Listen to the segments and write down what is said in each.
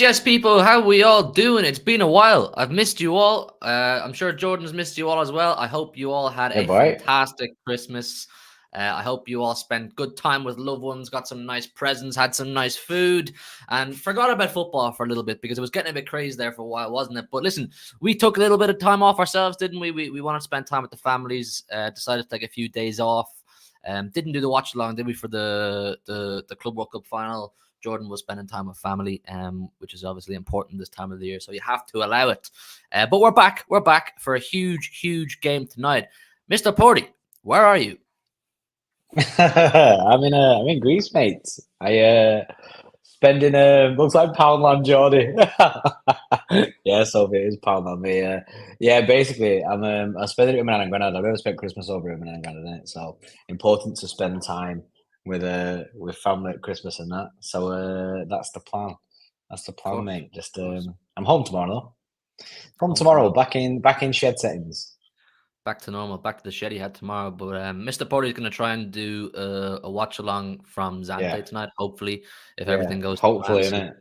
Yes, people. How are we all doing? It's been a while. I've missed you all. I'm sure Jordan's missed you all as well. I hope you all had a fantastic Christmas. I hope you all spent good time with loved ones, got some nice presents, had some nice food, and forgot about football for a little bit because it was getting a bit crazy there for a while, wasn't it? But listen, we took a little bit of time off ourselves, didn't we? We wanted to spend time with the families, decided to take a few days off. Didn't do the watch along, did we, for the Club World Cup final? Jordan was spending time with family, which is obviously important this time of the year, so you have to allow it. But we're back. We're back for a huge game tonight. Mr. Porty, where are you? I'm in Greece, mate. I spending looks like Poundland, Geordie. Yeah, so it is Poundland. Me, yeah, basically, I'm spending it with my nan and granddad. I've never spent Christmas over with my nan and granddad, innit? So important to spend time with family at Christmas and that. So that's the plan. That's the plan, mate. Just I'm home tomorrow. Home tomorrow. Back in shed settings. Back to normal, back to the shed he had tomorrow. But Mr. Porty is going to try and do a watch along from Zante tonight. Hopefully, if everything goes hopefully, innit?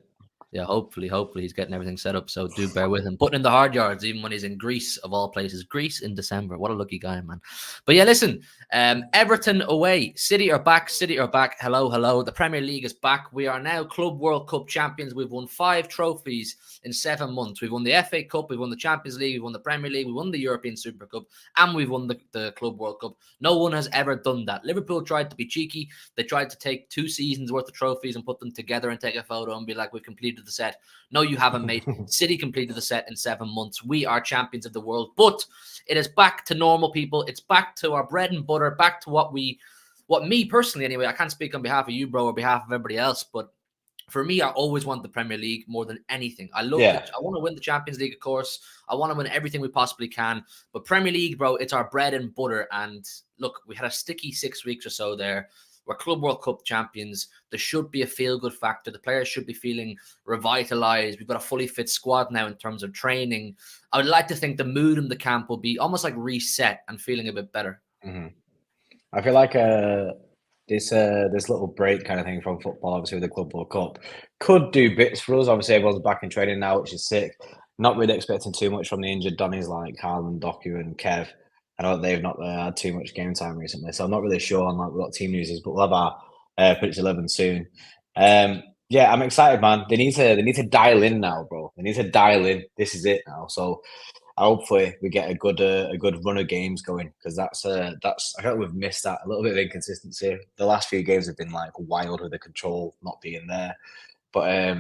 Yeah, hopefully he's getting everything set up. So do bear with him. Putting in the hard yards, even when he's in Greece, of all places. Greece in December. What a lucky guy, man. But yeah, listen, Everton away. City are back. Hello. The Premier League is back. We are now Club World Cup champions. We've won 5 trophies in 7 months. We've won the FA Cup. We've won the Champions League. We've won the Premier League. We won the European Super Cup. And we've won the Club World Cup. No one has ever done that. Liverpool tried to be cheeky. They tried to take 2 seasons worth of trophies and put them together and take a photo and be like, we've completed the set. No, you haven't, mate. City completed the set in 7 months. We are champions of the world, but it is back to normal, people. It's back to our bread and butter, back to what me personally, anyway, I can't speak on behalf of you, bro, or behalf of everybody else, but for me, I always want the Premier League more than anything. I love it. I want to win the Champions League, of course. I want to win everything we possibly can, but Premier League, bro, it's our bread and butter. And look, we had a sticky 6 weeks or so there. We're Club World Cup champions. There should be a feel-good factor. The players should be feeling revitalized. We've got a fully fit squad now in terms of training. I would like to think the mood in the camp will be almost like reset and feeling a bit better. Mm-hmm. I feel like this little break kind of thing from football, obviously with the Club World Cup, could do bits for us. Obviously, everyone's back in training now, which is sick. Not really expecting too much from the injured Donnies like Haaland, Doku, and Kev. I know they've not had too much game time recently, so I'm not really sure on what team news is, but we'll have our pitch 11 soon. Yeah, I'm excited, man. They need to dial in now, bro. They need to dial in. This is it now. So hopefully we get a good run of games going, because that's I feel like we've missed that, a little bit of inconsistency. The last few games have been like wild with the control not being there, but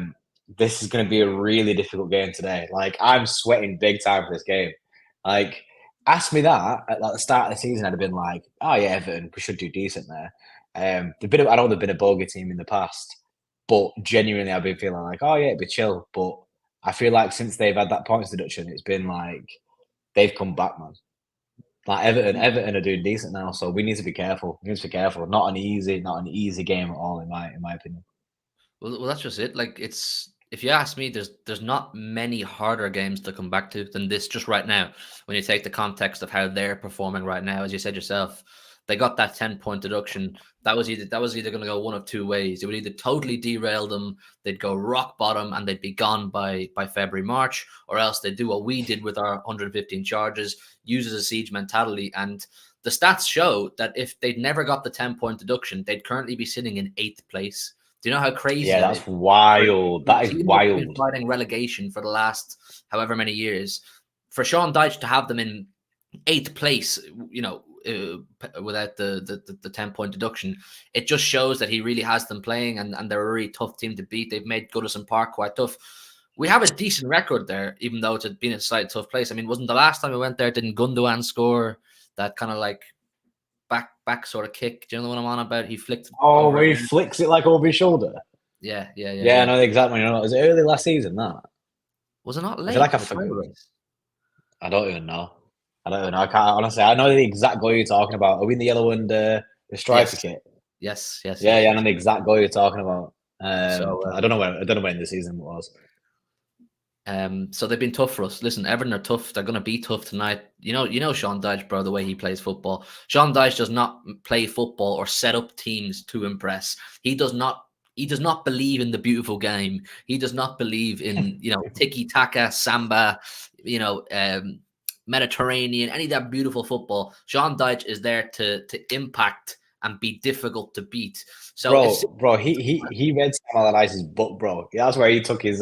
this is going to be a really difficult game today. Like, I'm sweating big time for this game. Like, ask me that at the start of the season, I'd have been like, oh yeah, Everton, we should do decent there. I know they've been a bogey team in the past, but genuinely I've been feeling like, oh yeah, it'd be chill. But I feel like since they've had that points deduction, it's been like they've come back, man. Like Everton are doing decent now, so we need to be careful. Not an easy game at all, in my opinion. Well, that's just it. Like, if you ask me, there's not many harder games to come back to than this just right now. When you take the context of how they're performing right now, as you said yourself, they got that 10-point deduction. That was either going to go one of two ways. It would either totally derail them, they'd go rock bottom, and they'd be gone by February, March, or else they'd do what we did with our 115 charges, use as a siege mentality, and the stats show that if they'd never got the 10-point deduction, they'd currently be sitting in 8th place. Do you know how crazy that that's is? wild. That is Teams that have been wild. fighting relegation for the last however many years. For Sean Dyche to have them in 8th place, without the 10-point deduction, it just shows that he really has them playing, and they're a really tough team to beat. They've made Goodison Park quite tough. We have a decent record there, even though it's been a slightly tough place. I mean, wasn't the last time we went there, didn't Gundogan score that kind of like back sort of kick? Do you know what I'm on about? He flicked. Oh, where he flicks it like over his shoulder. Yeah. I know exactly. Was it early last season? That was it not late? I don't even know. I can't honestly. I know the exact goal you're talking about. Are we in the yellow and the striker kit? Yes. I know the exact goal you're talking about. I don't know when the season was. So they've been tough for us. Listen, Everton are tough. They're going to be tough tonight. You know Sean Dyche, bro, the way he plays football. Sean Dyche does not play football or set up teams to impress. He does not believe in the beautiful game. He does not believe in, tiki-taka, samba, Mediterranean, any of that beautiful football. Sean Dyche is there to impact and be difficult to beat. So, bro, he read Sam Allardyce's book, bro. That's where he took his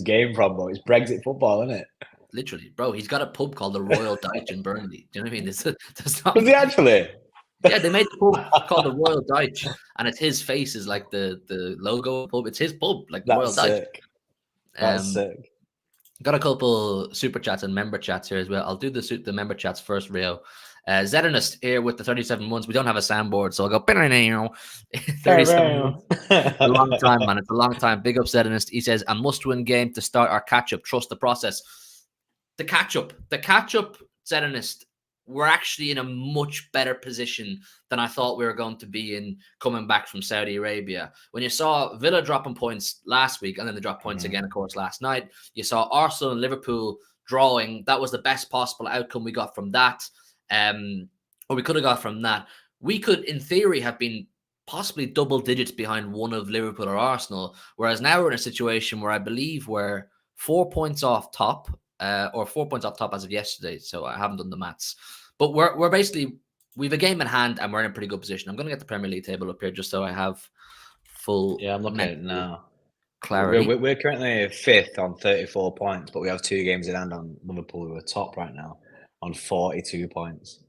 game from, bro. It's Brexit football, isn't it? Literally, bro. He's got a pub called the Royal Dyche in Burnley. Do you know what I mean? Does he actually? Yeah, they made the pub called the Royal Dyche, and it's his face is like the logo of the pub. It's his pub, like the Royal Dyche. That's sick. Got a couple super chats and member chats here as well. I'll do the member chats first, Rio. Zedernist here with the 37 months. We don't have a soundboard, so I'll go 37 months. A long time, man. It's a long time. Big up, Zedernist. He says, a must-win game to start our catch-up. Trust the process. The catch-up, Zedernist, we're actually in a much better position than I thought we were going to be in coming back from Saudi Arabia. When you saw Villa dropping points last week, and then they dropped points again, of course, last night. You saw Arsenal and Liverpool drawing. That was the best possible outcome we got from that. Or we could have got from that. We could, in theory, have been possibly double digits behind one of Liverpool or Arsenal, whereas now we're in a situation where I believe we're 4 points off top, or 4 points off top as of yesterday, so I haven't done the maths. But we're basically, we have a game in hand and we're in a pretty good position. I'm going to get the Premier League table up here just so I have full. Yeah, I'm looking at it now. Clarity. We're currently 5th on 34 points, but we have 2 games in hand on Liverpool, who are top right now on 42 points.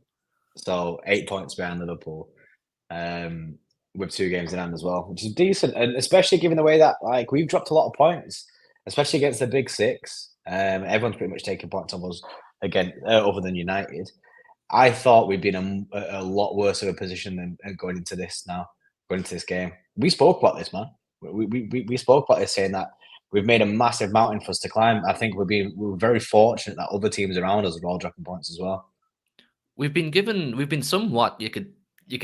So 8 points behind Liverpool, with 2 games in hand as well, which is decent. And especially given the way that we've dropped a lot of points, especially against the big 6. Everyone's pretty much taking points on us again, other than United. I thought we'd be in a lot worse of a position than going into this game. We spoke about this, man. We spoke about this, saying that we've made a massive mountain for us to climb. I think we're very fortunate that other teams around us are all dropping points as well. We've been somewhat, you could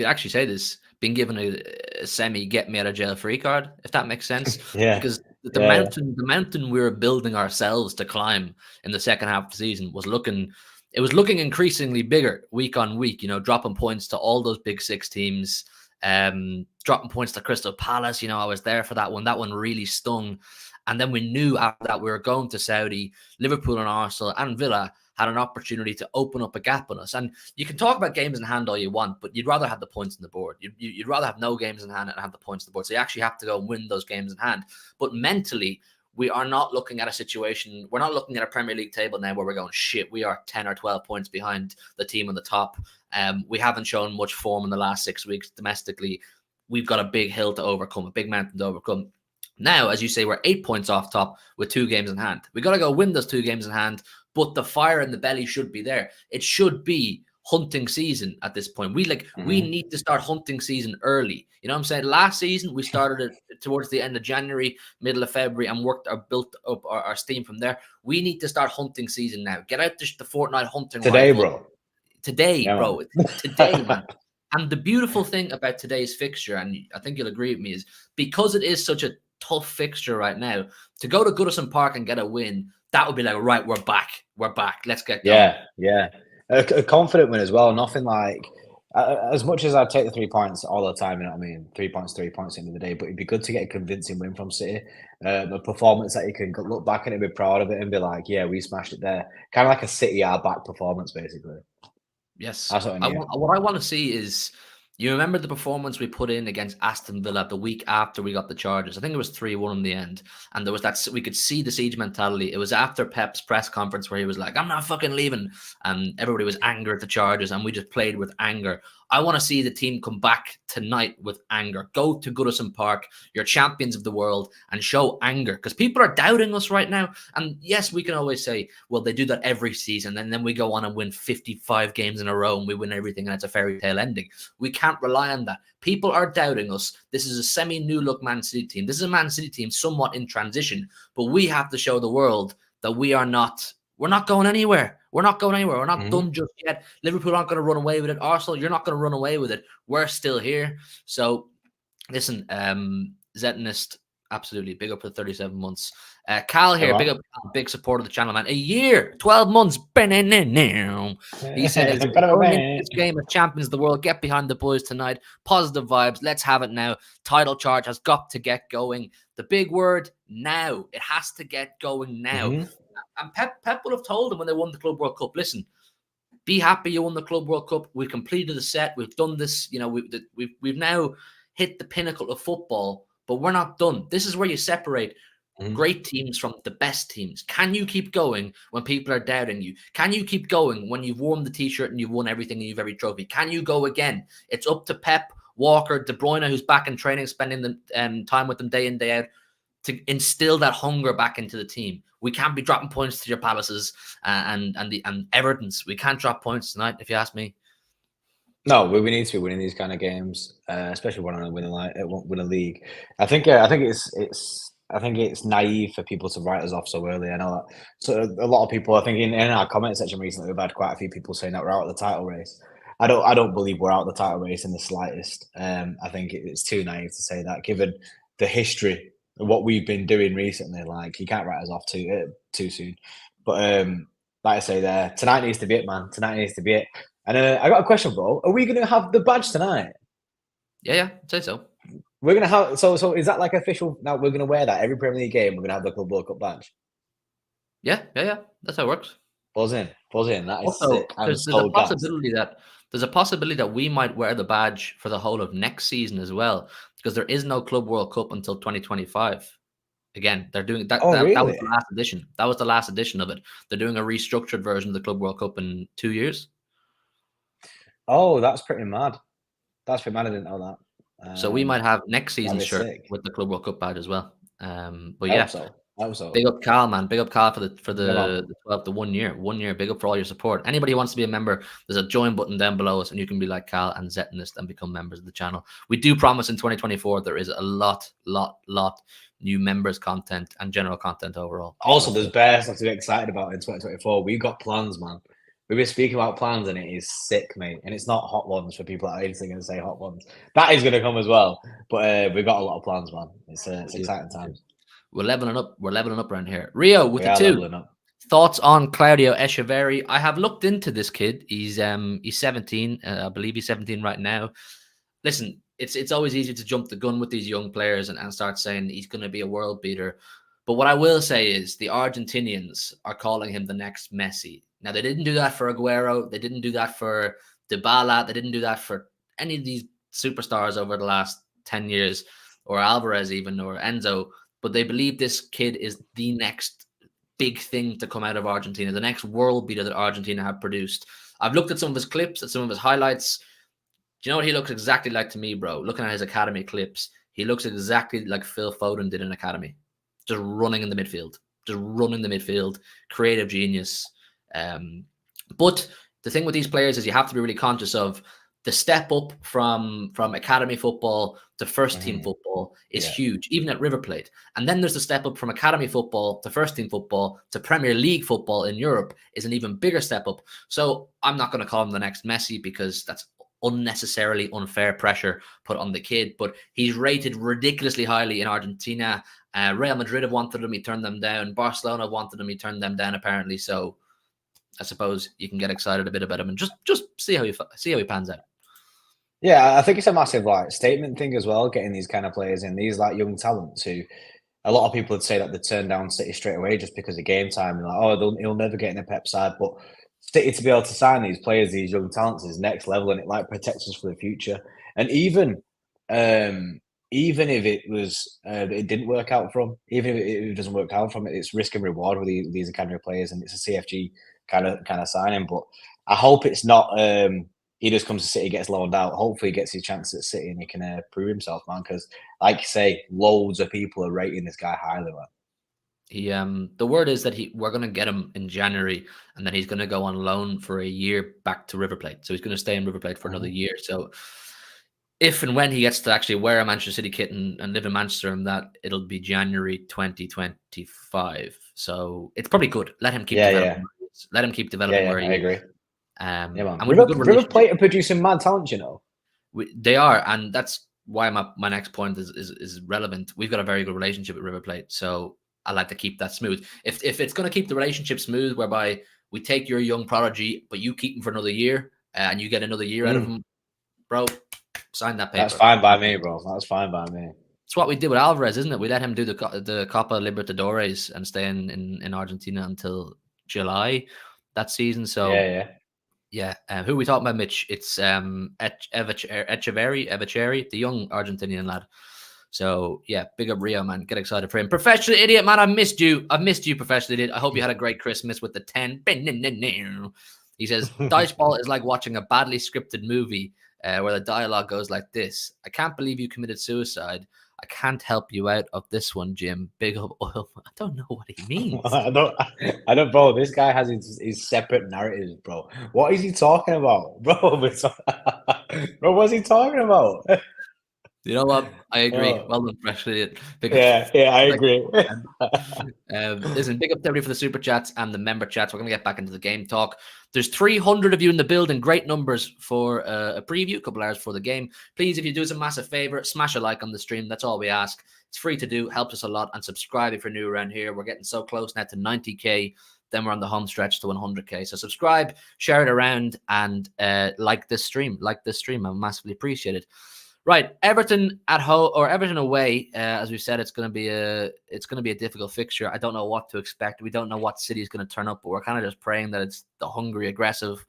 actually say this, been given a semi get me out of jail free card, if that makes sense. Yeah. Because the mountain we were building ourselves to climb in the second half of the season was looking increasingly bigger week on week, dropping points to all those big 6 teams, dropping points to Crystal Palace. I was there for that one. That one really stung. And then we knew after that we were going to Saudi. Liverpool and Arsenal and Villa had an opportunity to open up a gap on us. And you can talk about games in hand all you want, but you'd rather have the points on the board. You'd rather have no games in hand and have the points on the board. So you actually have to go and win those games in hand. But mentally, we are not looking at a situation. We're not looking at a Premier League table now where we're going, shit, we are 10 or 12 points behind the team on the top. We haven't shown much form in the last 6 weeks domestically. We've got a big hill to overcome, a big mountain to overcome. Now, as you say, we're 8 points off top with 2 games in hand. We got to go win those 2 games in hand, but the fire in the belly should be there. It should be hunting season at this point. We need to start hunting season early. You know what I'm saying? Last season, we started it towards the end of January, middle of February, and built up our steam from there. We need to start hunting season now. Get out the fortnight hunting today, rifle. bro. Today, bro. Today, man. And the beautiful thing about today's fixture, and I think you'll agree with me, is because it is such a tough fixture right now, to go to Goodison Park and get a win, that would be like, right, we're back. Let's get going. Yeah. A confident win as well. Nothing like, as much as I'd take the 3 points all the time, you know what I mean? 3 points, at the end of the day, but it'd be good to get a convincing win from City. A performance that you can look back at and be proud of it and be like, yeah, we smashed it there. Kind of like a City our back performance, basically. Yes. That's what I need. What I want to see is, you remember the performance we put in against Aston Villa the week after we got the charges? I think it was 3-1 in the end. And there was that, we could see the siege mentality. It was after Pep's press conference where he was like, I'm not fucking leaving. And everybody was angry at the charges, and we just played with anger. I want to see the team come back tonight with anger. Go to Goodison Park, you're champions of the world, and show anger, because people are doubting us right now. And yes, we can always say, well, they do that every season, and then we go on and win 55 games in a row and we win everything and it's a fairy tale ending. We can't rely on that. People are doubting us. This is a semi-new look Man City team. This is a Man City team somewhat in transition, but we have to show the world that we're not going anywhere. We're not going anywhere. We're not done just yet. Liverpool aren't going to run away with it. Arsenal, you're not going to run away with it. We're still here. So, listen, Zetanist, absolutely. Big up for 37 months. Cal here, big up, big support of the channel, man. A year, 12 months. He says, this game of champions of the world. Get behind the boys tonight. Positive vibes. Let's have it now. Title charge has got to get going. The big word, now. It has to get going now. And Pep would have told them when they won the Club World Cup, listen, be happy you won the Club World Cup. We've completed the set. We've done this. You know, we've now hit the pinnacle of football, but we're not done. This is where you separate great teams from the best teams. Can you keep going when people are doubting you? Can you keep going when you've worn the t-shirt and you've won everything and you've every trophy? Can you go again? It's up to Pep, Walker, De Bruyne, who's back in training, spending the time with them day in, day out, to instill that hunger back into the team. We can't be dropping points to your Palaces and Evertons. We can't drop points tonight, if you ask me. No, we need to be winning these kind of games, especially when I win a league. I think it's naive for people to write us off so early. I know that. So a lot of people, I think, in our comment section recently, we've had quite a few people saying that we're out of the title race. I don't believe we're out of the title race in the slightest. I think it's too naive to say that, given the history of what we've been doing recently. Like, you can't write us off too soon. But like I say, there tonight needs to be it, man. Tonight needs to be it. And I got a question, bro. Are we going to have the badge tonight? Yeah, I'd say so. We're going to have, so is that like official? Now we're going to wear that every Premier League game. We're going to have the Club World Cup badge. Yeah. That's how it works. Buzz in. That is also sick. There's a possibility that we might wear the badge for the whole of next season as well, because there is no Club World Cup until 2025. Again, they're doing that. Really? That was the last edition. That was the last edition of it. They're doing a restructured version of the Club World Cup in 2 years. Oh, that's pretty mad. I didn't know that. So we might have next season's shirt with the Club World Cup badge as well. But I yeah, hope so. Big up Cal, man. Big up Cal for the 1 year. 1 year. Big up for all your support. Anybody who wants to be a member, there's a join button down below us, and you can be like Cal and Zetanist and become members of the channel. We do promise in 2024 there is a lot new members content and general content overall. Also, there's bear stuff to be excited about in 2024. We got plans, man. We've been speaking about plans, and it is sick, mate. And it's not hot ones for people that are instantly going to say hot ones. That is going to come as well. But we've got a lot of plans, man. It's exciting times. We're leveling up. We're leveling up around here. Rio with the 2. Thoughts on Claudio Echeverri? I have looked into this kid. He's 17. I believe he's 17 right now. Listen, it's always easy to jump the gun with these young players and start saying he's going to be a world beater. But what I will say is the Argentinians are calling him the next Messi. Now, they didn't do that for Aguero. They didn't do that for Dybala. They didn't do that for any of these superstars over the last 10 years, or Alvarez even, or Enzo. But they believe this kid is the next big thing to come out of Argentina, the next world beater that Argentina have produced. I've looked at some of his clips, at some of his highlights. Do you know what he looks exactly like to me, bro? Looking at his academy clips, he looks exactly like Phil Foden did in academy. Just running in the midfield. Creative genius. But the thing with these players is you have to be really conscious of the step up from academy football to first team football is huge, even at River Plate. And then there's the step up from academy football to first team football to Premier League football in Europe is an even bigger step up. So I'm not going to call him the next Messi because that's unnecessarily unfair pressure put on the kid. But he's rated ridiculously highly in Argentina. Real Madrid have wanted him, he turned them down. Barcelona wanted him, he turned them down apparently. So I suppose you can get excited a bit about him and just see how he pans out. Yeah, I think it's a massive statement thing as well, getting these kind of players in, these young talents who a lot of people would say that they turn down City straight away just because of game time and he'll never get in the Pep side. But City to be able to sign these players, these young talents, is next level, and it like protects us for the future. And even if it was it didn't work out from, even if it doesn't work out from it, it's risk and reward with these academy players, and it's a CFG kind of signing. But I hope it's not. He just comes to City, gets loaned out. Hopefully, he gets his chance at City and he can prove himself, man. Because, like you say, loads of people are rating this guy highly, man. He the word is that we're going to get him in January, and then he's going to go on loan for a year back to River Plate. So he's going to stay in River Plate for another year. So if and when he gets to actually wear a Manchester City kit and live in Manchester, and that it'll be January 2025. So it's probably good. Let him keep developing. Let him keep developing where he is. I agree. And River Plate are producing mad talent, you know. They are, and that's why my next point is relevant. We've got a very good relationship with River Plate, so I like to keep that smooth. If it's going to keep the relationship smooth, whereby we take your young prodigy, but you keep him for another year, and you get another year out of him, bro, sign that paper. That's fine by me, bro. That's fine by me. It's what we did with Alvarez, isn't it? We let him do the Copa Libertadores and stay in Argentina until July that season. So yeah. Who are we talking about, Mitch? It's Echeverri, the young Argentinian lad. So yeah, big up Rio, man. Get excited for him. Professional idiot, man. I missed you, professional idiot. I hope you had a great Christmas with the 10. He says, Dyche ball is like watching a badly scripted movie where the dialogue goes like this. I can't believe you committed suicide. I can't help you out of this one, Jim. Big up oil. I don't know what he means. I don't, bro. This guy has his separate narratives, bro. What is he talking about, bro? Bro, what's he talking about? You know what? I agree. Well done, freshly. I agree. Listen, big up to everybody for the super chats and the member chats. We're going to get back into the game talk. There's 300 of you in the building. Great numbers for a preview, a couple hours for the game. Please, if you do us a massive favor, smash a like on the stream. That's all we ask. It's free to do, helps us a lot. And subscribe if you're new around here. We're getting so close now to 90K. Then we're on the home stretch to 100K. So subscribe, share it around, and like this stream. I massively appreciate it. Right, Everton at home or Everton away. As we said, it's going to be a difficult fixture. I don't know what to expect. We don't know what City is going to turn up, but we're kind of just praying that it's the hungry, aggressive,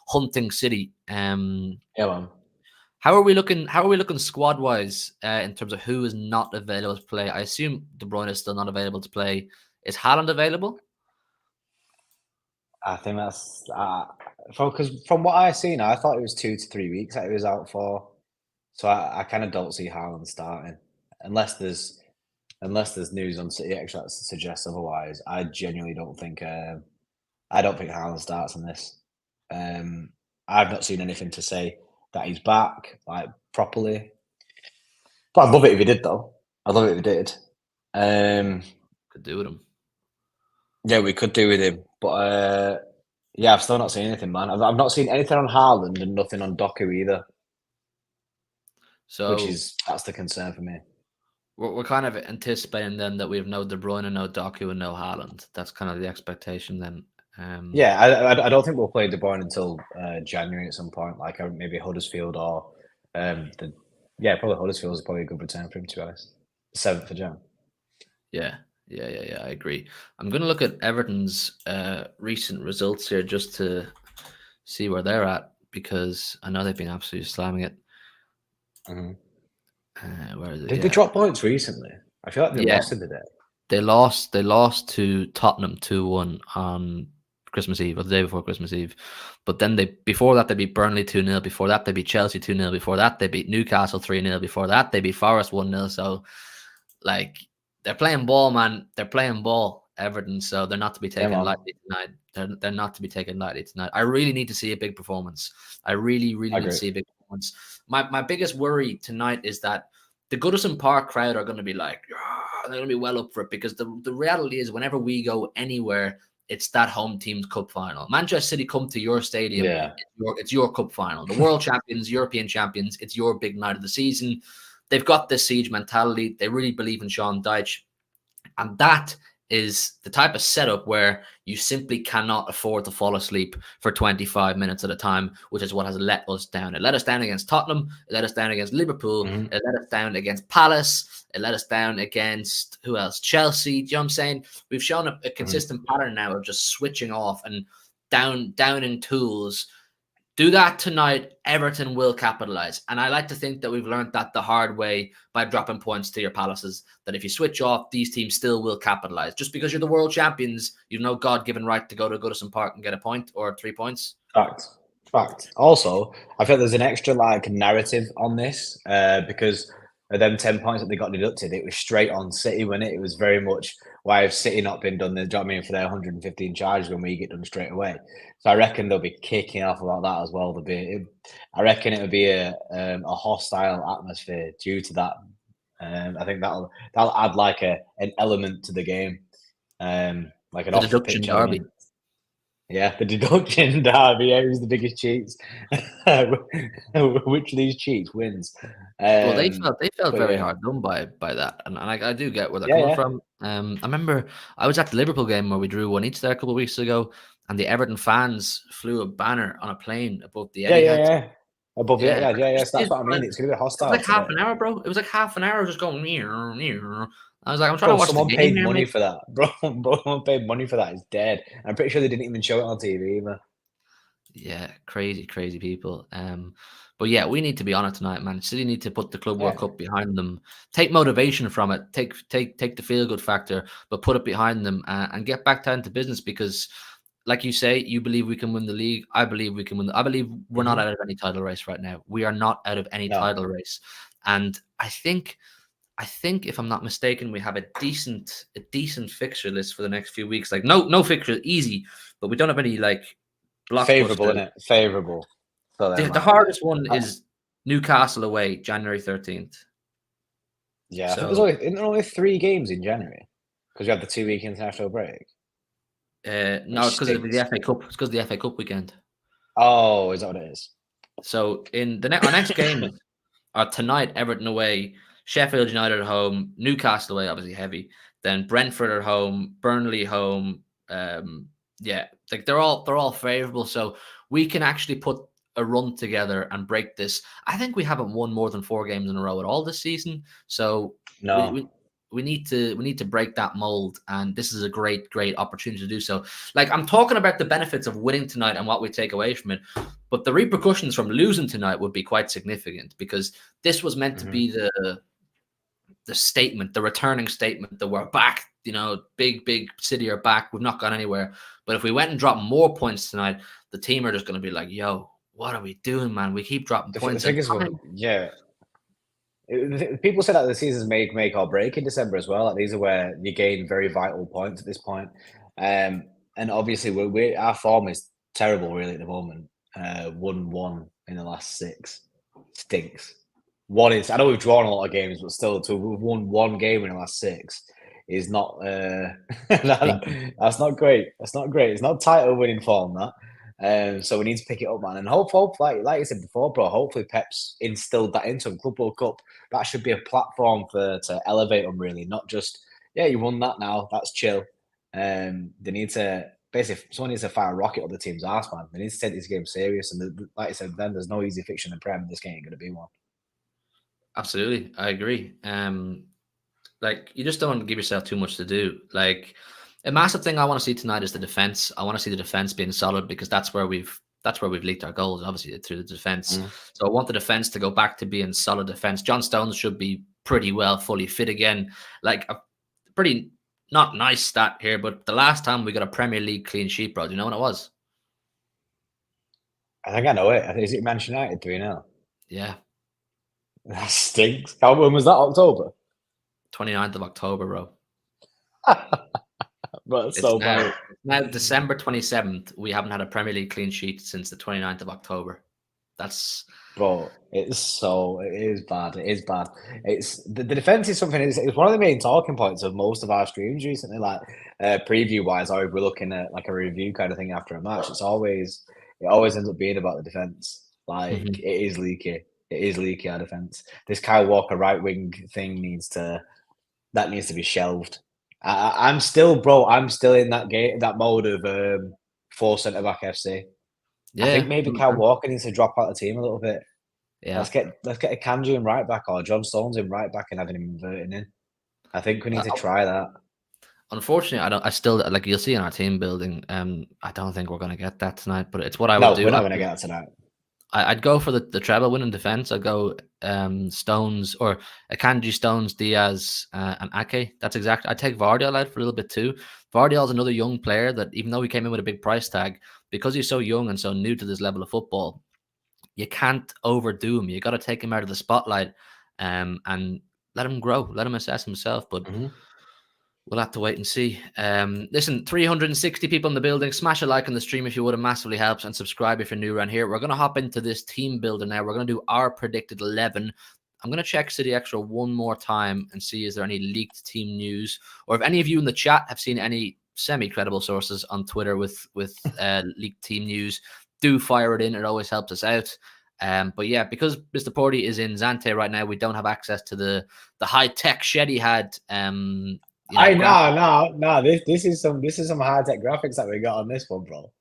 hunting City. Man. How are we looking squad wise in terms of who is not available to play? I assume De Bruyne is still not available to play. Is Haaland available? I think that's because from what I've seen, I thought it was 2 to 3 weeks that he was out for. So I kind of don't see Haaland starting unless there's news on City Xtra that suggests otherwise. I genuinely don't think Haaland starts in this. I've not seen anything to say that he's back like properly. But I'd love it if he did, though. I'd love it if he did. Could do with him. Yeah, we could do with him, but yeah, I've still not seen anything, man. I've not seen anything on Haaland and nothing on Doku either. So that's the concern for me. We're kind of anticipating then that we have no De Bruyne, no Doku, and no Haaland. That's kind of the expectation then. Yeah, I don't think we'll play De Bruyne until January at some point, like maybe Huddersfield or probably Huddersfield is probably a good return for him, to be honest. 7th of Jan. Yeah, I agree. I'm going to look at Everton's recent results here just to see where they're at, because I know they've been absolutely slamming it. Where is it? Did they drop points recently? I feel like they lost in the day. They lost to Tottenham 2-1 on Christmas Eve, or the day before Christmas Eve. But then before that they beat Burnley 2-0. Before that they beat Chelsea 2-0. Before that they beat Newcastle 3-0. Before that they beat Forest 1-0. So like they're playing ball, man. They're playing ball, Everton. So they're not to be taken lightly tonight. They're not to be taken lightly tonight. I really need to see a big performance. I really need to see a big performance. My biggest worry tonight is that the Goodison Park crowd are going to be like, they're going to be well up for it, because the reality is whenever we go anywhere, it's that home team's cup final. Manchester City come to your stadium, it's your cup final. The world champions, European champions, it's your big night of the season. They've got this siege mentality. They really believe in Sean Dyche. And that is the type of setup where you simply cannot afford to fall asleep for 25 minutes at a time, which is what has let us down. It let us down against Tottenham. It let us down against Liverpool. It let us down against Palace. It let us down against, who else? Chelsea. Do you know what I'm saying? We've shown a consistent pattern now of just switching off. And down in tools. Do that tonight. Everton will capitalize. And I like to think that we've learned that the hard way by dropping points to your Palaces, that if you switch off, these teams still will capitalize. Just because you're the world champions, you've no God-given right to go to Goodison Park and get a point or 3 points. Fact. Also, I feel there's an extra narrative on this because of them 10 points that they got deducted. It was straight on City, wasn't it? It was very much, why have City not been done? Do you know what I mean? For their 115 charges when we get done straight away. So I reckon they'll be kicking off about that as well. I reckon it'll be a hostile atmosphere due to that. I think that'll add an element to the game, like an The off the deduction pitch derby. element. Yeah, the deduction derby. Yeah, who's the biggest cheats? Which of these cheats wins? Well, they felt very yeah. hard done by that, and I do get where they're Yeah, coming yeah. from. I remember I was at the Liverpool game where we drew 1-1 there a couple of weeks ago, and the Everton fans flew a banner on a plane above the Etihad. Yeah. Above the Yeah, Etihad, yeah. So that's what I mean. It's going to be it was hostile like half today. an hour, bro. It was like half an hour just going near, near. I was like, I'm trying Bro, to watch the someone game paid here, money mate. for that. Bro, someone paid money for that. It's dead. I'm pretty sure they didn't even show it on TV either. Yeah, crazy people. But yeah, we need to be on it tonight, man. City need to put the Club World Cup behind them. Take motivation from it. Take the feel good factor, but put it behind them and get back down to business. Because, like you say, you believe we can win the league. I believe we can win. I believe we're not out of any title race right now. We are not out of any title race, and I think if I'm not mistaken, we have a decent fixture list for the next few weeks. Like no fixture easy, but we don't have any Favorable, blockbuster. isn't it? Favorable. So The hardest one is Newcastle away, January 13th. Yeah, So, isn't there only 3 games in January? Because you have the 2-week international break. no, it's because of the FA Cup. It's because of the FA Cup weekend. Oh, is that what it is? So in our next games are tonight, Everton away, Sheffield United at home, Newcastle away, obviously heavy. Then Brentford at home, Burnley home. Yeah, like they're all favourable. So we can actually put a run together and break this. I think we haven't won more than 4 games in a row at all this season. So No. we need to break that mold, and this is a great opportunity to do so. Like, I'm talking about the benefits of winning tonight and what we take away from it, but the repercussions from losing tonight would be quite significant, because this was meant to be the statement, the returning statement that we're back. You know, big City are back. We've not gone anywhere. But if we went and dropped more points tonight, the team are just going to be like, yo, what are we doing, man? We keep dropping points. Yeah. People say that the season's make or break in December as well. Like, these are where you gain very vital points at this point. And obviously, our form is terrible, really, at the moment. 1-1 in the last 6 stinks. I know we've drawn a lot of games, but still, to have won 1 game in the last 6 is not. That's not great. That's not great. It's not title winning form, that. So we need to pick it up, man. And hope like you said before, bro, hopefully Pep's instilled that into him. Club World Cup, that should be a platform to elevate them, really. Not just, yeah, you won that now, that's chill. They need to, basically, someone needs to fire a rocket up the team's arse, man. They need to take this game serious. And like I said, then there's no easy fixture in the Prem. This game ain't going to be one. Absolutely. I agree. Like, you just don't give yourself too much to do. Like, a massive thing I want to see tonight is the defense. I want to see the defense being solid, because that's where we've leaked our goals, obviously, through the defense. So I want the defense to go back to being solid defense. John Stones should be pretty well fully fit again. Like, a pretty not nice stat here, but the last time we got a Premier League clean sheet, bro, do you know when it was? I think I know it. Is it Manchester United 3-0? Yeah. That stinks. When was that? October? 29th of October, bro. But it's so bad. Now December 27th. We haven't had a Premier League clean sheet since the 29th of October. That's, bro, it is bad. It is bad. It's the defense is something. It's one of the main talking points of most of our streams recently. Like, preview wise, or if we're looking at like a review kind of thing after a match, it always ends up being about the defense. Like, it is leaky. It is leaky, our defense. This Kyle Walker right wing thing needs to be shelved. I'm still in that mode of 4 centre back FC. Yeah, I think maybe Kyle Walker needs to drop out of the team a little bit. Yeah, let's get a Kanji in right back, or John Stones in right back, and having him inverting in. I think we need to try that. Unfortunately, I don't. I still like you'll see in our team building. I don't think we're going to get that tonight. But it's what I would No, do. we're not going to get that tonight. I'd go for the treble win in defense. I'd go Stones or Akanji, Stones, Diaz, and Ake. That's exactly. I'd take Vardiol out for a little bit too. Vardiol's another young player that, even though he came in with a big price tag, because he's so young and so new to this level of football, you can't overdo him. You got to take him out of the spotlight, and let him grow, let him assess himself. But we'll have to wait and see. Listen, 360 people in the building. Smash a like on the stream if you would. It massively helps. And subscribe if you're new around here. We're going to hop into this team builder now. We're going to do our predicted 11. I'm going to check City Xtra one more time and see is there any leaked team news, or if any of you in the chat have seen any semi-credible sources on Twitter with leaked team news. Do fire it in. It always helps us out. But yeah, because Mr. Porty is in Zante right now, we don't have access to the high-tech shed he had. No. This is some high tech graphics that we got on this one, bro.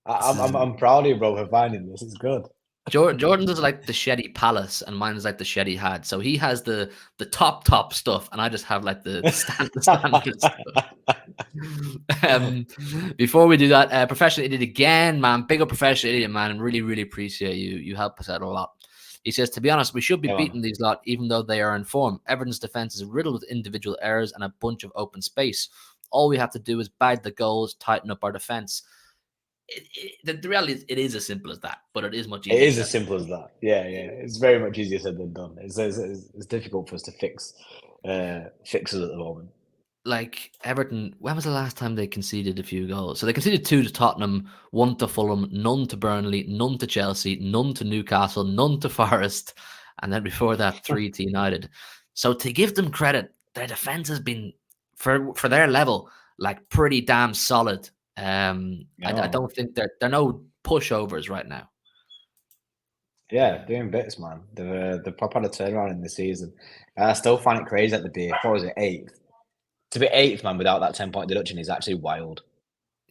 I'm proud of you, bro, for finding this. It's good. Jordan's is like the Shetty Palace, and mine is like the Shetty had. So he has the top stuff, and I just have like the standard stuff. Before we do that, Professional Idiot again, man. Big up Professional Idiot, man. And really, really appreciate you. You help us out a lot. He says, to be honest, we should be beating these lot, even though they are in form. Everton's defense is riddled with individual errors and a bunch of open space. All we have to do is bag the goals, tighten up our defense. The reality is, it is as simple as that, but it is much easier. It is as simple as that. Yeah. It's very much easier said than done. It's difficult for us to fix fixes at the moment. Like Everton, when was the last time they conceded a few goals? So they conceded 2 to Tottenham, 1 to Fulham, none to Burnley, none to Chelsea, none to Newcastle, none to Forest, and then before that 3 to United. So to give them credit, their defense has been for their level like pretty damn solid. I don't think they're no pushovers right now. Yeah, doing bits, man. They're proper had a turnaround in the season. I still find it crazy that they'd be, what was it, 8th? To be 8th, man, without that 10-point deduction is actually wild.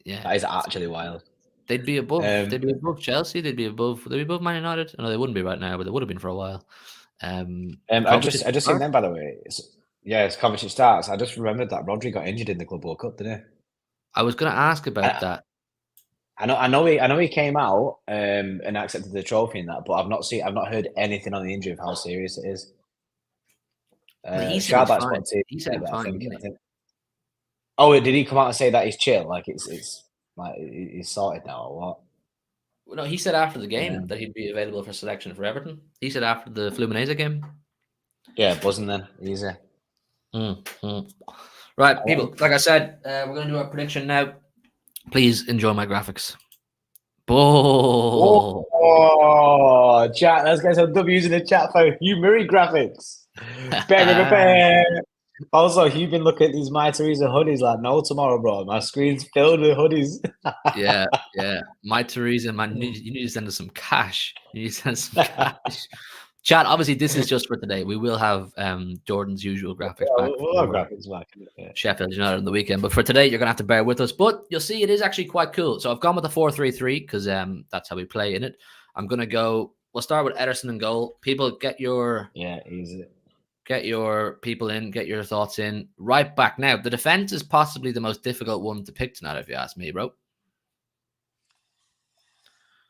Yeah, that is actually wild. They'd be above. They'd be above Chelsea. They'd be above Man United. No, they wouldn't be right now, but they would have been for a while. I just seen them, by the way. It's Coventry starts. I just remembered that Rodri got injured in the Club World Cup, didn't he? I was going to ask about that. I know he came out and accepted the trophy in that, but I've not heard anything on the injury of how serious it is. He said fine. Oh, did he come out and say that he's chill? Like it's like he's sorted now or what? No, he said after the game that he'd be available for selection for Everton. He said after the Fluminense game. Yeah, buzzing then. Easy. Right, people. Like I said, we're going to do our prediction now. Please enjoy my graphics. Oh, chat. Let's get some W's in the chat for Hugh Murray graphics. Also, you've been looking at these My Teresa hoodies like no tomorrow, bro. My screen's filled with hoodies. yeah. My Teresa, man, you need to send us some cash. You need to send us some cash. Chat, obviously, this is just for today. We will have Jordan's usual graphics back. We'll have graphics back. Yeah. Sheffield United on the weekend. But for today, you're going to have to bear with us. But you'll see it is actually quite cool. So I've gone with the 4-3-3 because that's how we play in it. I'm going to go. We'll start with Ederson in goal. People, get your easy. Get your people in. Get your thoughts in. Right back now. The defense is possibly the most difficult one to pick tonight, if you ask me, bro.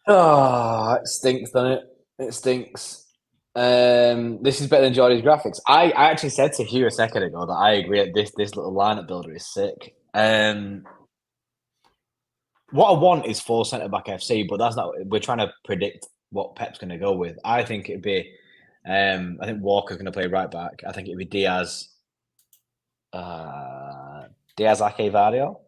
Oh, it stinks, doesn't it? It stinks. This is better than Jordy's graphics. I actually said to Hugh a second ago that I agree that this little lineup builder is sick. What I want is 4 centre back FC, but that's not. We're trying to predict what Pep's going to go with. I think it'd be. I think Walker's going to play right back. I think it'd be Diaz. Ake Vardiol.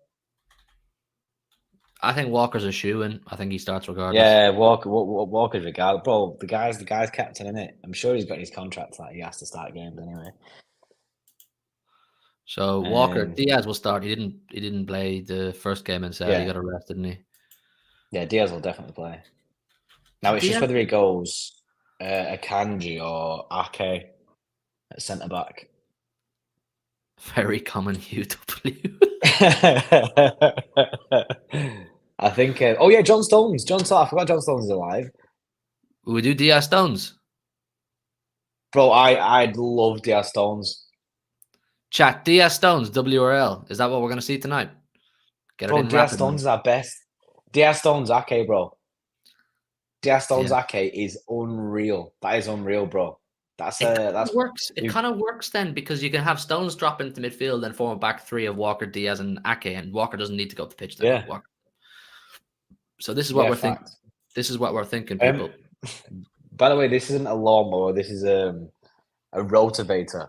I think Walker's a shoe-in. I think he starts regardless. Yeah, Walker's regardless. Bro, the guy's captain, isn't it? I'm sure he's got his contract that he has to start games anyway. So Walker, Diaz will start. He didn't play the first game and said he got arrested, didn't he? Yeah, Diaz will definitely play. Now it's just whether he goes Akanji or Ake at centre back. Very common UW. I think. John Stones. I forgot John Stones is alive. Will we do Diaz Stones? Bro, I'd love Diaz Stones. Chat, Diaz Stones, WRL. Is that what we're going to see tonight? Get it Bro, in Diaz rapid. Stones is our best. Diaz Stones Ake, bro. Diaz Stones Yeah. Ake is unreal. That is unreal, bro. That's It works. It kind of works then because you can have Stones drop into midfield and form a back three of Walker, Diaz, and Ake, and Walker doesn't need to go up the pitch then. yeah. Walker. So this is what we're thinking. Fact. This is what we're thinking, people. By the way, this isn't a lawnmower. This is a rotavator.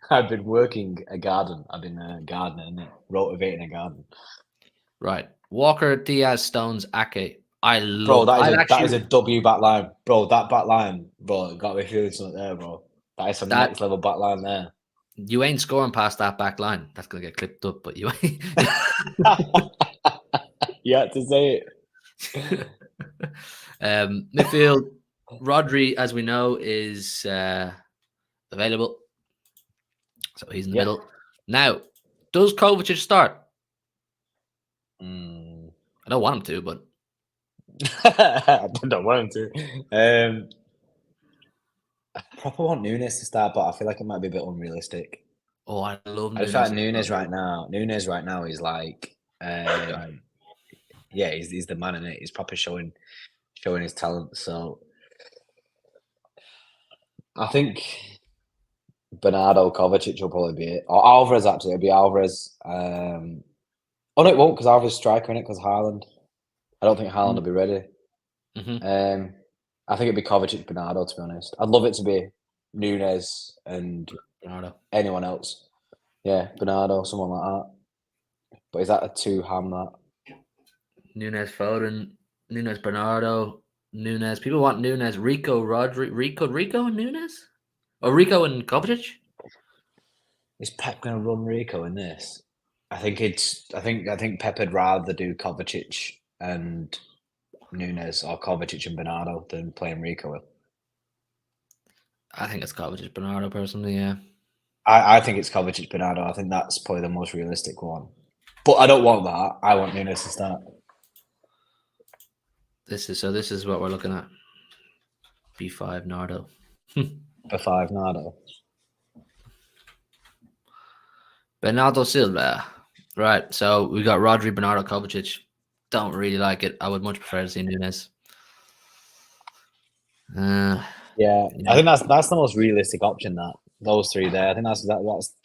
I've been working a garden. I've been gardening, rotavating a garden. Right. Walker, Diaz, Stones, Ake. Bro, that is a W back line. Bro, that back line, bro, got me feeling something there, bro. That is some next level back line there. You ain't scoring past that back line. That's gonna get clipped up, but you ain't. You had to say it. Midfield, Rodri, as we know, is available. So he's in the middle. Now, does Kovacic start? I don't want him to, but I don't want him to. I probably want Nunes to start, but I feel like it might be a bit unrealistic. Oh, I love Nunes. I just like Nunes right now. Nunes right now is like, yeah, he's the man in it. He's probably showing his talent. So I think Bernardo, Kovacic will probably be it. Or Alvarez, actually. It'll be Alvarez. Oh, no, it won't because Alvarez is striker in it because Haaland. I don't think Haaland will be ready. I think it'd be Kovacic, Bernardo, to be honest. I'd love it to be Nunes and Bernardo. Anyone else. Yeah, Bernardo, someone like that. But is that a two-ham that? Nunes, Foden, Nunes, Bernardo, Nunes. People want Nunes, Rico, Rodri, Rico and Nunes? Or Rico and Kovacic? Is Pep going to run Rico in this? I think Pep would rather do Kovacic and Nunes or Kovacic and Bernardo than playing Rico with. I think it's Kovacic, Bernardo, personally, yeah. I think it's Kovacic, Bernardo. I think that's probably the most realistic one. But I don't want that. I want Nunes to start. This is what we're looking at. B5 Nardo. B5 Nardo. Bernardo Silva. Right. So we got Rodri, Bernardo, Kovacic. Don't really like it. I would much prefer to see Nunes. Yeah, I think that's the most realistic option. That those three there. I think that's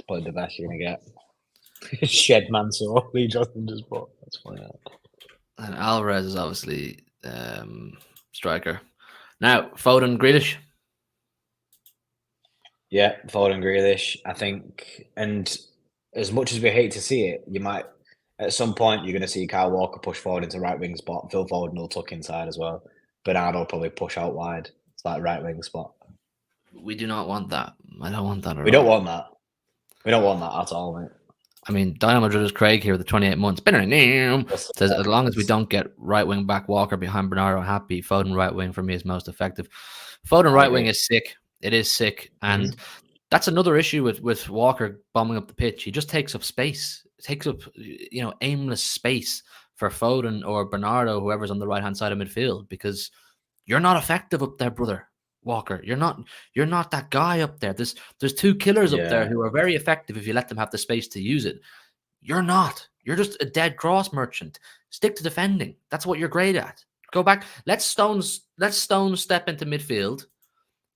probably the best you're gonna get. Shed man, so Lee Justin just bought. That's funny. And Alvarez is obviously striker. Now Foden, Grealish. Yeah, Foden, Grealish. I think, and as much as we hate to see it, you might at some point you're going to see Kyle Walker push forward into right wing spot. Phil Foden will tuck inside as well. Bernardo will probably push out wide. It's like right wing spot. We do not want that. I don't want that at all. We don't want that. We don't want that at all, mate. I mean, Dynamo Madrid's Craig here with the 28 months. Says, as long as we don't get right wing back Walker behind Bernardo, happy. Foden right wing for me is most effective. Foden right wing is sick. It is sick. And that's another issue with Walker bombing up the pitch. He just takes up space. Takes up, aimless space for Foden or Bernardo, whoever's on the right-hand side of midfield, because you're not effective up there, brother. Walker, you're not that guy up there. There's two killers up there who are very effective if you let them have the space to use it. You're not. You're just a dead cross merchant. Stick to defending. That's what you're great at. Go back. Let Stones step into midfield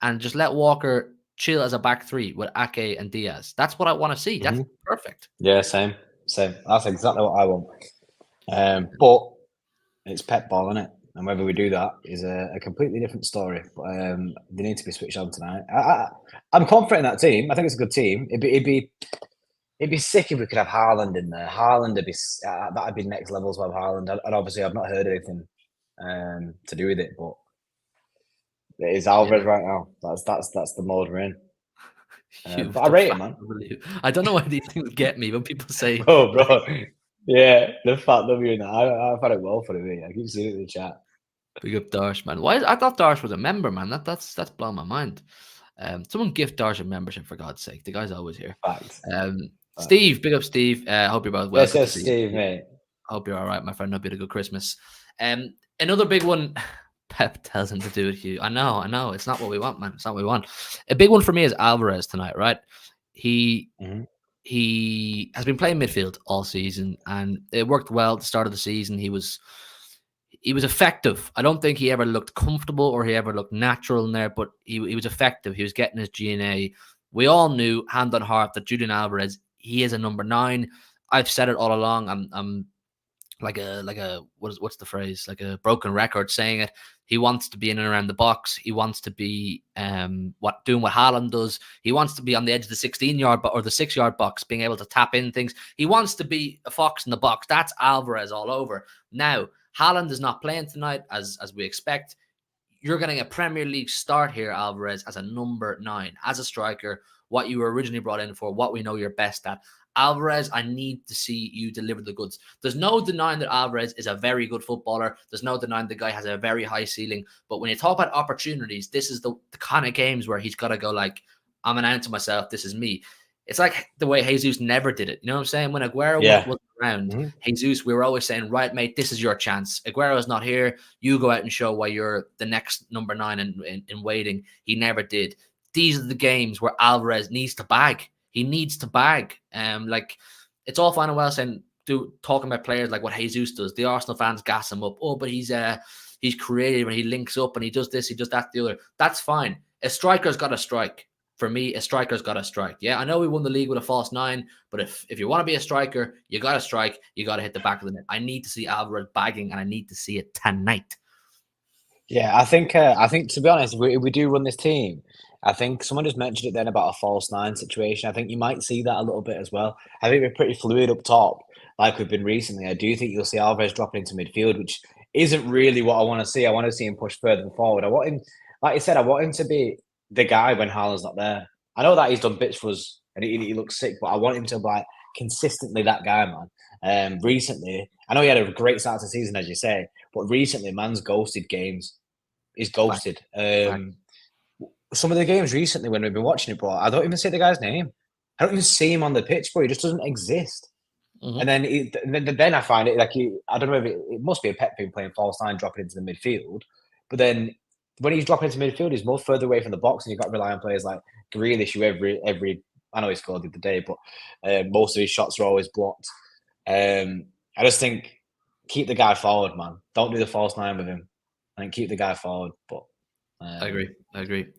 and just let Walker chill as a back three with Ake and Diaz. That's what I want to see. That's perfect. Yeah, same. That's exactly what I want. But it's Pep ball, isn't it? And whether we do that is a completely different story. But they need to be switched on tonight. I'm confident in that team. I think it's a good team. It'd be sick if we could have Haaland in there. Haaland would be that'd be next level to have Haaland. And obviously, I've not heard anything to do with it, but it is Alvarez right now. That's the mode we're in. But I rate him, man. I don't know why these things get me when people say, "Oh, bro." Yeah, the fat W in that. I found it well for me. I keep seeing it in the chat. Big up Darsh, man. Why? I thought Darsh was a member, man. That's blown my mind. Someone gift Darsh a membership for God's sake. The guy's always here. Facts. Steve, big up Steve. Hope you're both well. Yes, Steve, mate. Hope you're all right, my friend. Hope you had a good Christmas. Another big one. Pep tells him to do it, Hugh. I know. It's not what we want, man. It's not what we want. A big one for me is Alvarez tonight, right? He he has been playing midfield all season, and it worked well at the start of the season. He was effective. I don't think he ever looked comfortable or he ever looked natural in there, but he was effective. He was getting his GNA. We all knew, hand on heart, that Julian Alvarez, he is a number 9. I've said it all along. I'm like a what's the phrase? Like a broken record saying it. He wants to be in and around the box. He wants to be doing what Haaland does. He wants to be on the edge of the 16-yard or the 6-yard box, being able to tap in things. He wants to be a fox in the box. That's Alvarez all over. Now, Haaland is not playing tonight as we expect. You're getting a Premier League start here, Alvarez, as a number 9, as a striker, what you were originally brought in for, what we know you're best at. Alvarez, I need to see you deliver the goods. There's no denying that Alvarez is a very good footballer. There's no denying the guy has a very high ceiling. But when you talk about opportunities, this is the kind of games where he's got to go like, I'm announcing myself, this is me. It's like the way Jesus never did it. You know what I'm saying? When Aguero wasn't around, Jesus, we were always saying, right, mate, this is your chance. Aguero's not here. You go out and show why you're the next number 9 in waiting. He never did. These are the games where Alvarez needs to bag. He needs to bag. Like, it's all fine and well saying, talking about players like what Jesus does. The Arsenal fans gas him up. Oh, but he's creative and he links up and he does this, he does that, the other. That's fine. A striker's got to strike. For me, a striker's got to strike. Yeah, I know we won the league with a false 9, but if you want to be a striker, you got to strike. You got to hit the back of the net. I need to see Alvarez bagging, and I need to see it tonight. Yeah, I think to be honest, if we do run this team, I think someone just mentioned it then about a false 9 situation. I think you might see that a little bit as well. I think we're pretty fluid up top, like we've been recently. I do think you'll see Alvarez dropping into midfield, which isn't really what I want to see. I want to see him push further forward. I want him, like I said, I want him to be the guy when Haaland's not there. I know that he's done bits for us and he looks sick, but I want him to be like consistently that guy, man. Recently, I know he had a great start to the season, as you say, but recently, man's ghosted games. He's ghosted. Some of the games recently when we've been watching it, bro, I don't even see the guy's name. I don't even see him on the pitch, bro. He just doesn't exist. And then I find it like I don't know if it must be a pet thing playing false 9, dropping into the midfield. But then when he's dropping into midfield, he's more further away from the box, and you've got to rely on players like Grealish, who every I know he scored the other day, but most of his shots are always blocked. I just think keep the guy forward, man. Don't do the false 9 with him, and keep the guy forward. But I agree.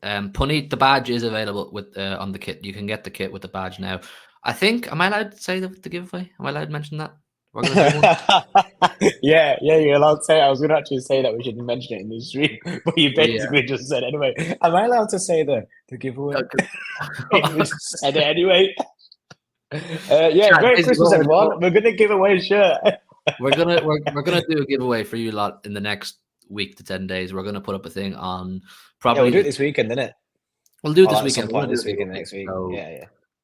Punny, the badge is available with on the kit. You can get the kit with the badge now. I think, am I allowed to say the giveaway? Am I allowed to mention that? We're gonna do one. yeah, you're allowed to say it. I was going to actually say that we shouldn't mention it in the stream, but you basically just said anyway. Am I allowed to say the giveaway? We just said it anyway. Merry Christmas, everyone. We're going to give away a shirt. we're gonna do a giveaway for you lot in the next week to 10 days. We're gonna put up a thing on probably. We'll do it this weekend, innit? We'll do it this weekend. Some point this weekend, next week. So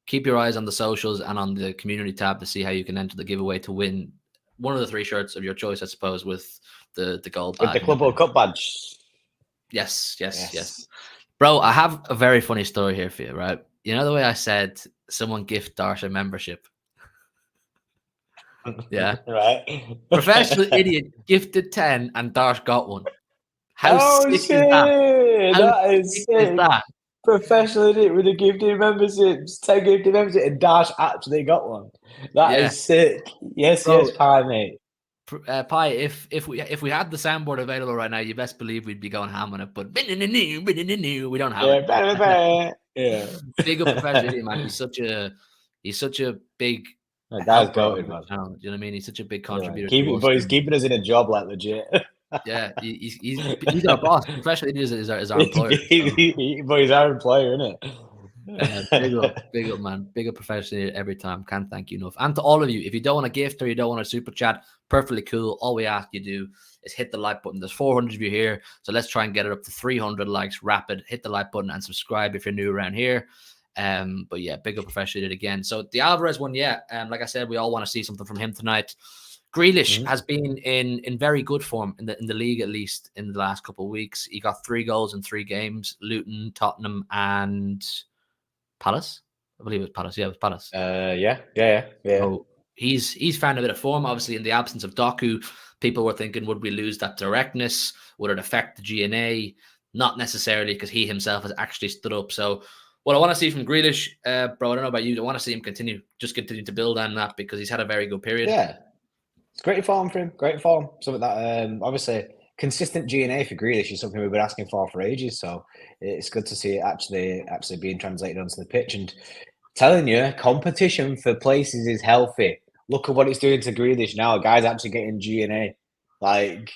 keep your eyes on the socials and on the community tab to see how you can enter the giveaway to win one of the 3 shirts of your choice, I suppose, with the gold badge. With the Club World Cup badge. Yes. Bro, I have a very funny story here for you, right? You know the way I said someone gift Dyche a membership? Yeah. Right. Professional Idiot gifted 10 and Dyche got one. How sick shit. Is that? That is sick. Professional Idiot with a gifted memberships, 10 gifted memberships, and Dyche actually got one. That is sick. Yes, Pie, mate. Pie, if we had the soundboard available right now, you best believe we'd be going ham on it. But we don't have it. Yeah. Big up Professional Idiot, man. He's such a big. That guy's goated, man. Do you know what I mean? He's such a big contributor. He's keeping us in a job, like, legit. Yeah, he's our boss. Professional Idiot is our employer. But he's our employer, isn't it? Big up, man. Big up Professional Idiot every time. Can't thank you enough. And to all of you, if you don't want a gift or you don't want a super chat, perfectly cool. All we ask you do is hit the like button. There's 400 of you here, so let's try and get it up to 300 likes rapid. Hit the like button and subscribe if you're new around here. But yeah, big up Professional Idiot again. So the Alvarez one, like I said, we all want to see something from him tonight. Grealish has been in very good form in the league, at least in the last couple of weeks. He got 3 goals in 3 games: Luton, Tottenham, and Palace. I believe it was Palace. Yeah, it was Palace. Yeah. So he's found a bit of form. Obviously, in the absence of Doku, people were thinking, would we lose that directness? Would it affect the GNA? Not necessarily, because he himself has actually stood up. So What I want to see from Grealish, bro, I don't know about you. I want to see him continue to build on that because he's had a very good period. Yeah, it's great form for him. Great form. Something that obviously consistent G&A for Grealish is something we've been asking for ages. So it's good to see it actually being translated onto the pitch. And telling you, competition for places is healthy. Look at what it's doing to Grealish now. Guys actually getting G&A. Like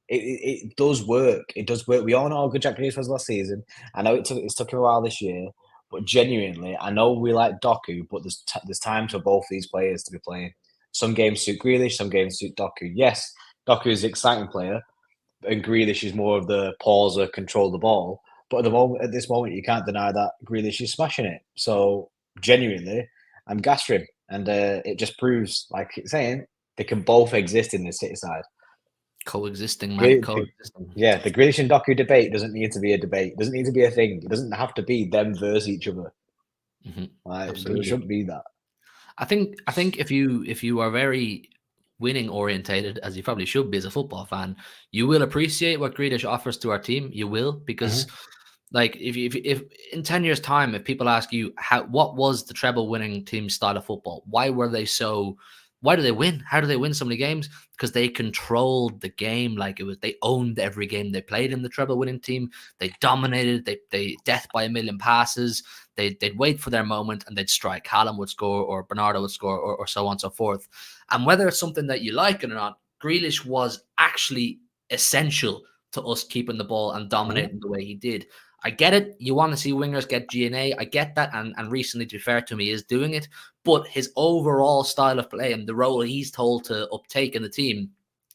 it does work. It does work. We all know how good Jack Grealish was last season. I know it's took him a while this year, but genuinely, I know we like Doku, but there's time for both these players to be playing. Some games suit Grealish, some games suit Doku. Yes, Doku is an exciting player, and Grealish is more of the pauser, control the ball. But at this moment, you can't deny that Grealish is smashing it. So genuinely, I'm gassed for him, and it just proves, like it's saying, they can both exist in the City side. Coexisting, man. Coexisting. Yeah, the Grealish and Doku debate doesn't need to be a debate. It doesn't need to be a thing. It doesn't have to be them versus each other. Like, Absolutely. it shouldn't be that. I think if you are very winning orientated, as you probably should be as a football fan, you will appreciate what Grealish offers to our team. You will, because like if in 10 years time, if people ask you what was the treble winning team style of football, why do they win? How do they win so many games? Because they controlled the game like it was. They owned every game they played in the treble winning team. They dominated. They death by a million passes. They'd wait for their moment and they'd strike. Callum would score or Bernardo would score or so on and so forth. And whether it's something that you like it or not, Grealish was actually essential to us keeping the ball and dominating the way he did. I get it. You want to see wingers get G&A. I get that. And recently, to be fair to me, is doing it. But his overall style of play and the role he's told to uptake in the team,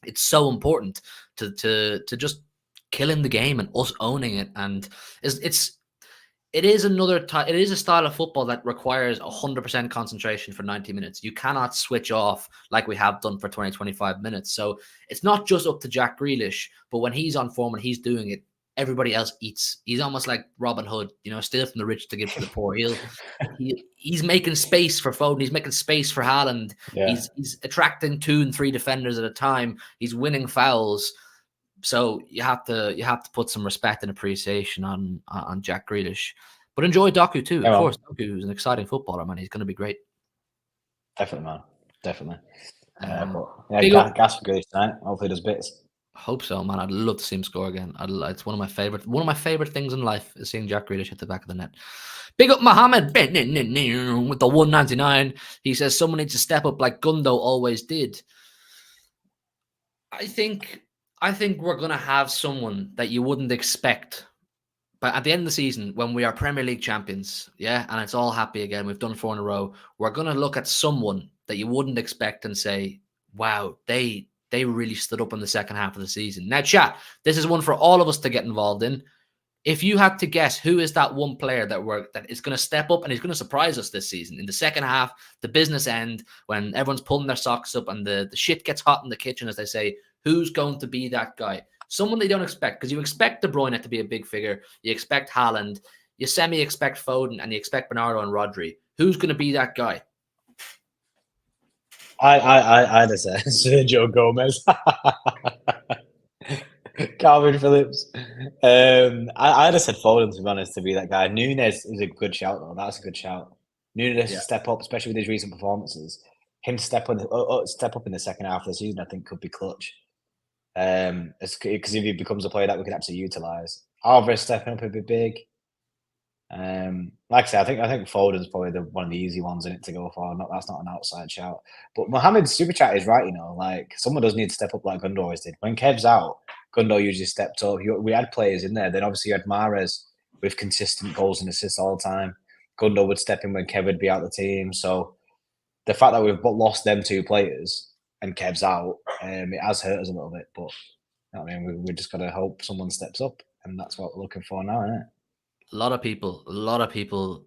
it's so important to just killing the game and us owning it. And it is a style of football that requires 100% concentration for 90 minutes. You cannot switch off like we have done for 20-25 minutes. So it's not just up to Jack Grealish, but when he's on form and he's doing it, everybody else eats. He's almost like Robin Hood, steal from the rich to give to the poor. He's making space for Foden. He's making space for Haaland. Yeah. He's attracting 2 and 3 defenders at a time. He's winning fouls. So you have to put some respect and appreciation on Jack Grealish, but enjoy Doku too. Of course, Doku is an exciting footballer, man. He's going to be great. Definitely, man. Definitely. Gas for Grealish tonight. Hopefully, does bits. Hope so, man. I'd love to see him score again. It's one of my favorite things in life is seeing Jack Grealish hit the back of the net. Big up Mohammed with the 199. He says someone needs to step up like Gundo always did. I think we're going to have someone that you wouldn't expect. But at the end of the season, when we are Premier League champions, and it's all happy again, we've done 4 in a row, we're going to look at someone that you wouldn't expect and say, wow, they really stood up in the second half of the season. Now, chat, this is one for all of us to get involved in. If you had to guess who is that one player that is going to step up and he's going to surprise us this season in the second half, the business end, when everyone's pulling their socks up and the shit gets hot in the kitchen, as they say, who's going to be that guy? Someone they don't expect, because you expect De Bruyne to be a big figure. You expect Haaland. You semi-expect Foden, and you expect Bernardo and Rodri. Who's going to be that guy? I'd have said Sergio Gomez. Calvin Phillips. I'd have said Foden, to be honest, to be that guy. Nunes is a good shout, though. That's a good shout. Nunes step up, especially with his recent performances. Him step up in the second half of the season, I think, could be clutch. Because if he becomes a player that we can actually utilise. Alvarez stepping up would be big. Like I said, I think Foden's probably one of the easy ones in it to go for. That's not an outside shout. But Mohammed's super chat is right, like someone does need to step up like Gundo always did. When Kev's out, Gundo usually stepped up. We had players in there. Then obviously you had Mahrez with consistent goals and assists all the time. Gundo would step in when Kev would be out of the team. So the fact that we've lost them 2 players and Kev's out, it has hurt us a little bit. But we just got to hope someone steps up, and that's what we're looking for now, isn't it? A lot of people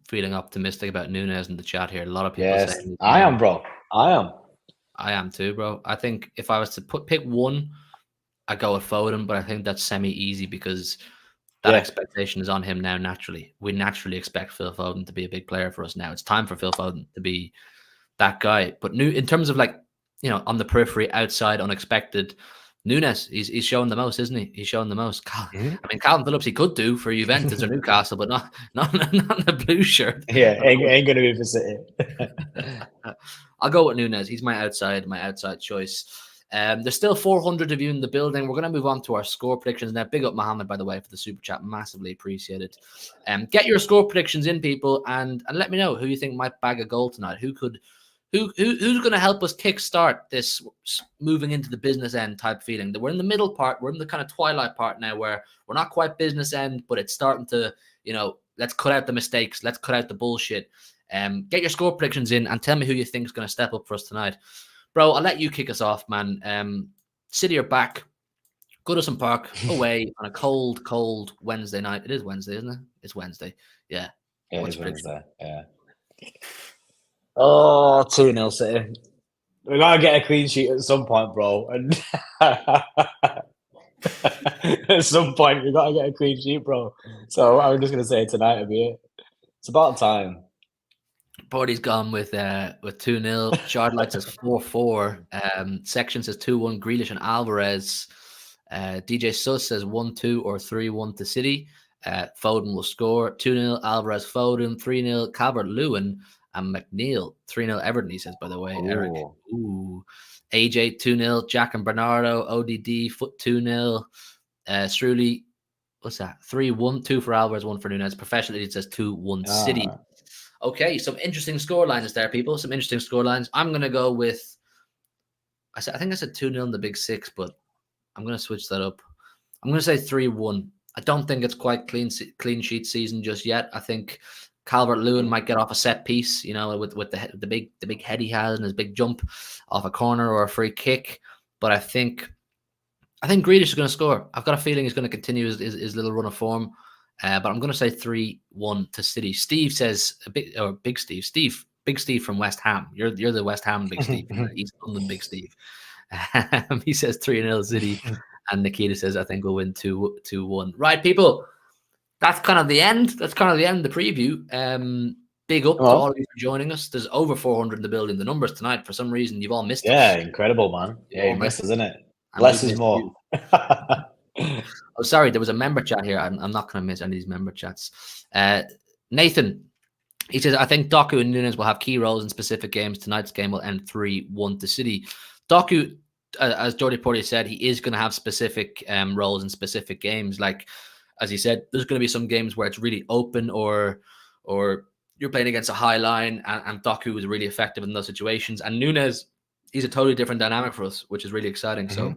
feeling optimistic about Nunes in the chat here. A lot of people saying, I am, bro. I am too, bro. I think if I was to pick one, I go with Foden, but I think that's semi-easy because that expectation is on him now naturally. We naturally expect Phil Foden to be a big player for us now. It's time for Phil Foden to be that guy. But in terms of on the periphery, outside, unexpected, Nunes, he's showing the most, isn't he? He's showing the most. Mhm. I mean, Calvin Phillips, he could do for Juventus or Newcastle, but not in the blue shirt. Yeah, ain't going to be for City. I'll go with Nunes. He's my outside choice. There's still 400 of you in the building. We're going to move on to our score predictions now. Big up Mohammed, by the way, for the super chat. Massively appreciated. Get your score predictions in, people, and let me know who you think might bag a goal tonight. Who's going to help us kickstart this moving into the business end type feeling? That we're in the middle part. We're in the kind of twilight part now where we're not quite business end, but it's starting to, let's cut out the mistakes. Let's cut out the bullshit. Get your score predictions in and tell me who you think is going to step up for us tonight. Bro, I'll let you kick us off, man. City are back. Goodison Park away on a cold Wednesday night. It is Wednesday, isn't it? It's Wednesday. Yeah. It's Wednesday. Yeah. Oh, 2-0 City. We got to get a clean sheet at some point, bro. And at some point, we got to get a clean sheet, bro. So I'm just going to say tonight will be it. It's about time. Party's gone with 2-0. Shardlight says 4-4. Section says 2-1. Grealish and Alvarez. DJ Sus says 1-2 or 3-1 to City. Foden will score. 2-0 Alvarez Foden. 3-0 Calvert-Lewin and McNeil. 3-0 Everton, he says, by the way. Ooh. Eric. Ooh. AJ 2-0. Jack and Bernardo. ODD Foot 2-0. Sruli, what's that? 3-1. 2 for Alvarez, 1 for Nunes. Professionally, it says 2-1 City. Okay, some interesting scorelines there, people. Some interesting scorelines. I'm going to go with, I think I said 2-0 in the Big Six, but I'm going to switch that up. I'm going to say 3-1. I don't think it's quite clean sheet season just yet. I think Calvert-Lewin might get off a set piece, with the big head he has and his big jump off a corner or a free kick. But I think Grealish is going to score. I've got a feeling he's going to continue his little run of form. But I'm going to say 3-1 to City. Steve says Big Steve from West Ham. You're the West Ham Big Steve. He's London Big Steve. He says 3-0 City, and Nikita says I think we'll win 2-1. Right, people. That's kind of the end. That's kind of the end of the preview. Big up to all of you for joining us. There's over 400 in the building. The numbers tonight, for some reason, you've all missed. Yeah, incredible, man. Yeah, you missed us, isn't it? Less is more. Oh, sorry, there was a member chat here. I'm not going to miss any of these member chats. Nathan, he says, I think Doku and Nunes will have key roles in specific games. Tonight's game will end 3-1 to City. Doku, as Jordi Porty said, he is going to have specific roles in specific games. Like, as he said, there's going to be some games where it's really open or you're playing against a high line, and Doku is really effective in those situations. And Nunes, he's a totally different dynamic for us, which is really exciting. Mm-hmm. So,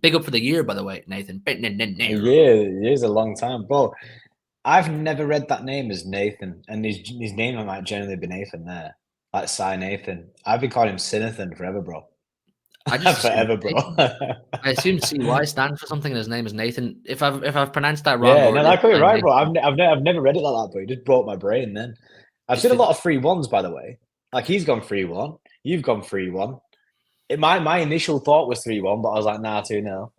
big up for the year, by the way, Nathan. A year's a long time, bro. I've never read that name as Nathan, and his name might generally be Nathan there, like Cy Nathan. I've been calling him Sinathan forever, bro. Forever, bro. I assume CY stands for something, and his name is Nathan. If I've pronounced that wrong, yeah, no, that could be right, bro. I've never read it like that, bro. It just broke my brain. Then I've seen a lot of 3-1s, by the way. Like he's gone 3-1, you've gone 3-1. My initial thought was 3-1, but I was like, nah, 2-0.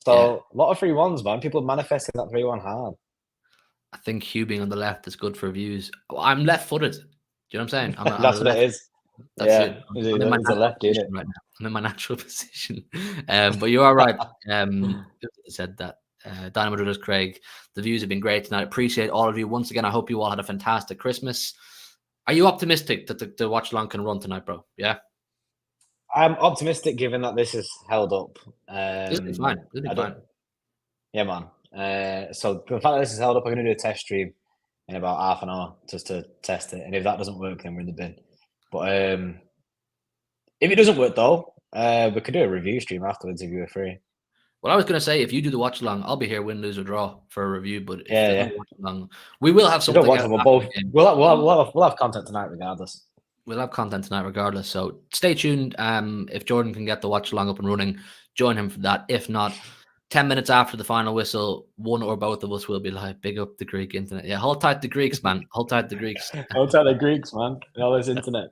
So a lot of 3-1s, man. People are manifesting that 3-1 hard. I think Hugh being on the left is good for views. I'm left-footed. Do you know what I'm saying? That's what it is. That's it. He's a left, isn't it? Right now. I'm in my natural position. But you are right. Said that. Dynamo Druiders, Craig. The views have been great tonight. Appreciate all of you. Once again, I hope you all had a fantastic Christmas. Are you optimistic that the watch along can run tonight, bro? Yeah. I'm optimistic given that this is held up. It'll be fine. Yeah, man. So the fact that this is held up, I'm going to do a test stream in about half an hour just to test it. And if that doesn't work, then we're in the bin. But if it doesn't work, though, we could do a review stream afterwards if you were free. Well, I was going to say, if you do the watch along, I'll be here, win, lose, or draw for a review. But if yeah. Watch along, we will have something. We'll have content tonight regardless. We'll have content tonight regardless. So stay tuned. If Jordan can get the watch along up and running, join him for that. If not, 10 minutes after the final whistle, one or both of us will be live. Big up the Greek internet. Yeah, hold tight the Greeks, man. Hold tight the Greeks. Hold tight the Greeks, man. All this internet.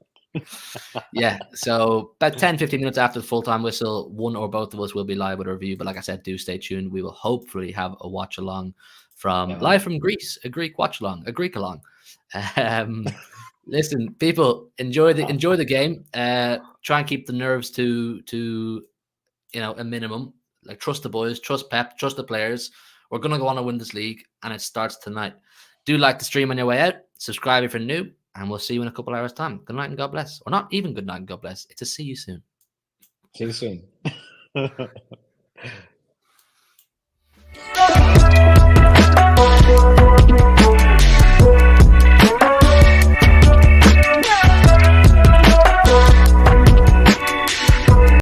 Yeah, so about 10-15 minutes after the full-time whistle, one or both of us will be live with a review. But like I said, do stay tuned. We will hopefully have a watch along live from Greece, a Greek watch along, a Greek along. Listen, people, enjoy the game. Try and keep the nerves to a minimum. Like, trust the boys, trust Pep, trust the players. We're going to go on and win this league, and it starts tonight. Do like the stream on your way out. Subscribe if you're new, and we'll see you in a couple hours' time. Good night and God bless. Or not even good night and God bless. It's a see you soon. See you soon.